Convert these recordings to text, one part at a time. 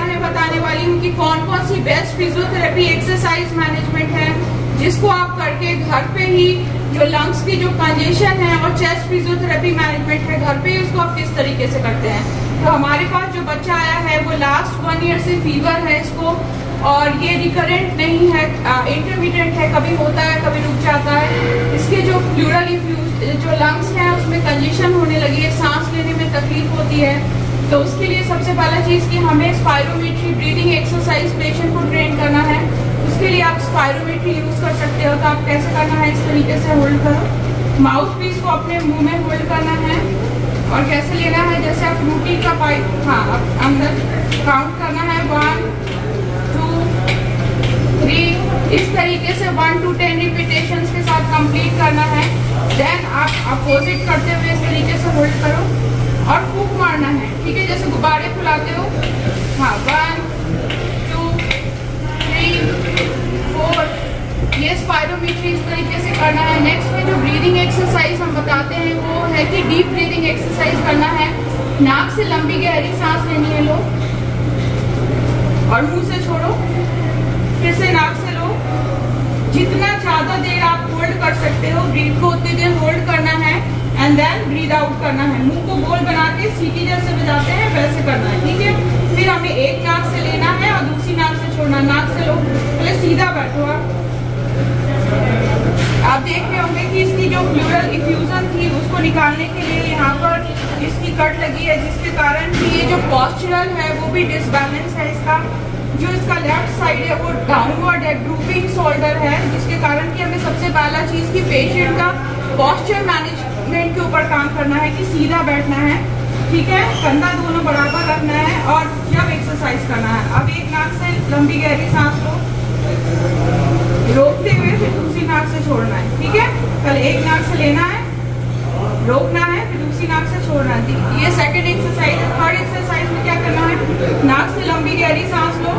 बार मैं बताने वाली हूँ कि कौन कौन सी बेस्ट फिजियोथेरेपी एक्सरसाइज मैनेजमेंट है जिसको आप करके घर पे ही जो लंग्स की जो कंजेशन है और चेस्ट फिजियोथेरेपी मैनेजमेंट है घर पे ही उसको आप किस तरीके से करते हैं। तो हमारे पास जो बच्चा आया है वो लास्ट 1 ईयर से फीवर है इसको, और ये रिकरेंट नहीं है, इंटरमीडिएट है, कभी होता है कभी रुक जाता है। इसके जो प्लूरल जो लंग्स हैं उसमें कंजेशन होने लगी है, सांस लेने में तकलीफ होती है। तो उसके लिए सबसे पहला चीज़ कि हमें स्पायरोमेट्री ब्रीदिंग एक्सरसाइज पेशेंट को ट्रेन करना है। उसके लिए आप स्पायरोमेट्री यूज़ कर सकते हो। तो आप कैसे करना है, इस तरीके से होल्ड करो, माउथ पीस को अपने मुंह में होल्ड करना है और कैसे लेना है जैसे आप फ्रूटी का पाइप, हाँ अंदर काउंट करना है 1 2 3, इस तरीके से 1 to 10 रिपीटेशंस के साथ कंप्लीट करना है। देन आप अपोजिट करते हुए इस तरीके से होल्ड करो और फूंक मारना है, ठीक है, जैसे गुब्बारे फुलाते हो। हाँ 1 2 3 4, ये स्पायरोमेट्री इस तरीके से करना है। नेक्स्ट में जो ब्रीदिंग एक्सरसाइज हम बताते हैं वो है कि डीप ब्रीदिंग एक्सरसाइज करना है। नाक से लंबी गहरी सांस लेनी है लो और मुंह से छोड़ो, फिर से नाक से लो। जितना ज्यादा देर आप होल्ड कर सकते हो ब्रीथ को उतनी देर होल्ड करना है एंड देन ब्रीथ आउट करना है। मुंह को गोल बना के सीटी जैसे बजाते हैं वैसे करना है, ठीक है। फिर हमें एक नाक से लेना है और दूसरी नाक से छोड़ना। नाक से लो, पहले सीधा बैठो आप देख रहे होंगे कि इसकी जो प्लूरल इफ्यूजन थी उसको निकालने के लिए यहाँ पर इसकी कट लगी है, जिसके कारण कि ये जो पॉस्चरल है वो भी डिसबैलेंस है। इसका जो इसका लेफ्ट साइड है वो डाउनवर्ड है, ड्रूपिंग शोल्डर है, जिसके कारण कि हमें सबसे पहला चीज की पेशेंट का पॉस्चर मैनेजमेंट के ऊपर काम करना है कि सीधा बैठना है, ठीक है, कंधा दोनों बराबर रखना है और जब एक्सरसाइज करना है। अब एक नाक से लंबी गहरी सांस लो, रोकते हुए फिर दूसरी नाक से छोड़ना है, ठीक है। पहले एक नाक से लेना है, रोकना है, फिर दूसरी नाक से छोड़ना है। ये सेकंड एक्सरसाइज है। थर्ड एक्सरसाइज में क्या करना है, नाक से लंबी गहरी सांस लो,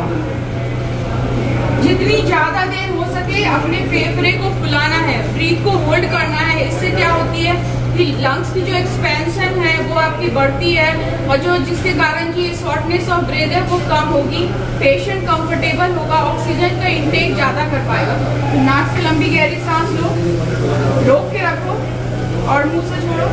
जितनी ज्यादा देर हो सके अपने फेफड़े को फुलाना है, ब्रीथ को होल्ड करना है। इससे क्या होती है कि लंग्स की जो एक्सपेंशन है वो आपकी बढ़ती है और जो जिसके कारण की शॉर्टनेस ऑफ ब्रेथ है वो कम होगी, पेशेंट कंफर्टेबल होगा, ऑक्सीजन का इंटेक ज्यादा कर पाएगा। तो नाक से लंबी गहरी सांस लो, रोक के रखो और मुंह से छोड़ो।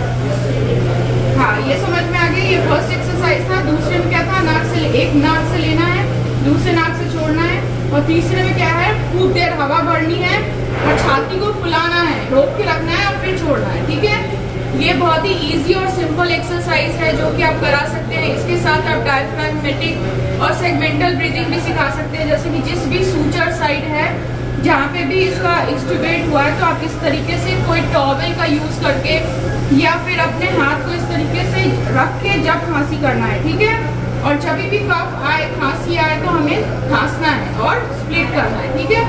हाँ ये समझ में आ गई। ये फर्स्ट एक्सरसाइज था। दूसरे में क्या था, नाक से एक नाक से लेना है, दूसरे नाक से छोड़ना है, और तीसरे में क्या है, खूब देर हवा भरनी है और छाती को फुलाना है, रोक के रखना है और फिर छोड़ना है, ठीक है। ये बहुत ही इजी और सिंपल एक्सरसाइज है जो कि आप करा सकते हैं। इसके साथ आप डायफ्रागमेटिक और सेगमेंटल ब्रीदिंग भी सिखा सकते हैं, जैसे कि जिस भी सूचर साइड है जहाँ पे भी इसका एक्सट्यूबेट हुआ है तो आप इस तरीके से कोई टॉवेल का यूज करके या फिर अपने हाथ को इस तरीके से रख के जब खांसी करना है, ठीक है। और जब भी कफ आए, खांसी आए तो हमें खांसना है और स्प्लिट करना है, ठीक है।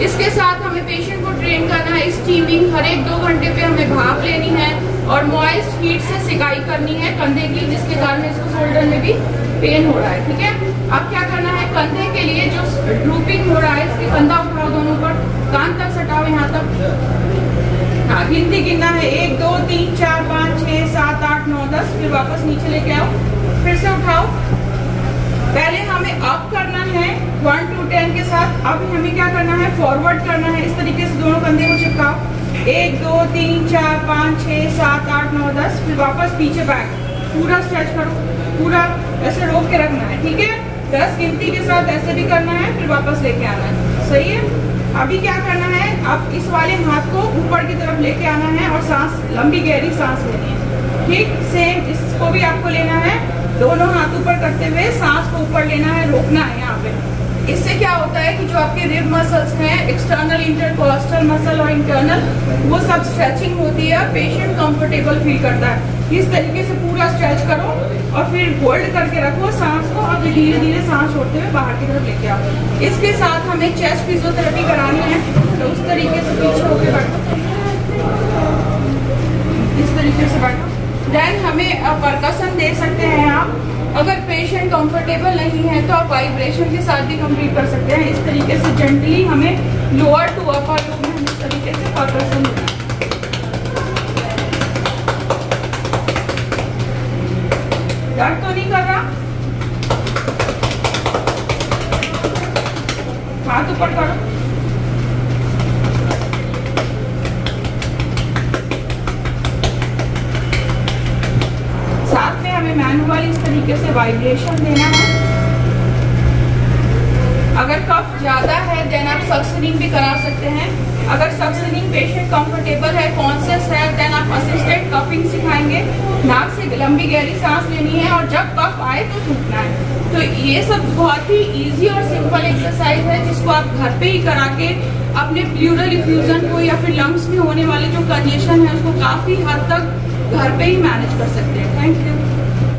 इसके साथ हमें पेशेंट को ट्रेन करना है स्टीमिंग, हर 1-2 घंटे पे हमें भाप लेनी है और मॉइस्ट हीट से सिकाई करनी है कंधे की, जिसके कारण इसको शोल्डर में भी पेन हो रहा है, ठीक है। अब क्या करना है, कंधे के लिए जो ड्रूपिंग हो रहा है इसके कंधा उठाओ दोनों पर, कान तक सटाओ यहाँ तक। हाँ गिनती गिनना है 1 2 3 4 5 6 7 8 9 10, फिर वापस नीचे लेके आओ, फिर से उठाओ। पहले हमें अप करना है 1 to 10 के साथ। अब हमें क्या करना है, फॉरवर्ड करना है, इस तरीके से दोनों कंधे को चिपकाओ। 1 2 3 4 5 6 7 8 9 10, फिर वापस पीछे बैक, पूरा स्ट्रेच करो, पूरा ऐसे रोक के रखना है, ठीक है। 10 गिनती के साथ ऐसे भी करना है, फिर वापस लेके आना है, सही है। अभी क्या करना है, अब इस वाले हाथ को ऊपर की तरफ लेके आना है और सांस लंबी गहरी सांस लेनी है, ठीक। सेम इसको भी आपको लेना है, दोनों हाथ ऊपर करते हुए सांस को ऊपर लेना है, रोकना है यहाँ पे। इससे क्या होता है कि जो आपके रिब मसल्स हैं, एक्सटर्नल इंटरकोस्टल मसल और इंटरनल, वो सब स्ट्रेचिंग होती है, पेशेंट कंफर्टेबल फील करता है। इस तरीके से पूरा स्ट्रेच करो और फिर होल्ड करके रखो सांस को और फिर धीरे धीरे सांस छोड़ते हुए बाहर की तरफ लेके आओ। इसके साथ हमें चेस्ट फिजियोथेरेपी करानी है, तो उस तरीके से पीछे होकर बैठो, इस तरीके से बैठो। देन हमें परकशन दे सकते हैं आप, अगर पेशेंट कंफर्टेबल नहीं है तो आप वाइब्रेशन के साथ भी कंप्लीट कर सकते हैं। इस तरीके से जेंटली हमें लोअर टू अपर लूप में इस तरीके से परकशन देना है। दर्द तो नहीं कर रहा? हाथ ऊपर करो। साथ में हमें मैनुअली इस तरीके से वाइब्रेशन देना है। अगर कफ ज्यादा है देन आप सक्शनिंग भी करा सकते हैं। अगर सक्शनिंग पेशेंट कंफर्टेबल है, कॉन्शियस है, देन आप असिस्टेड कफिंग सिखाएंगे। नाक से लंबी गहरी सांस लेनी है और जब कफ आए तो थूकना है। तो ये सब बहुत ही इजी और सिंपल एक्सरसाइज है जिसको आप घर पे ही करा के अपने प्लूरल इफ्यूजन को या फिर लंग्स में होने वाले जो कंजेशन है उसको काफी हद तक घर पे ही मैनेज कर सकते हैं। Thank you.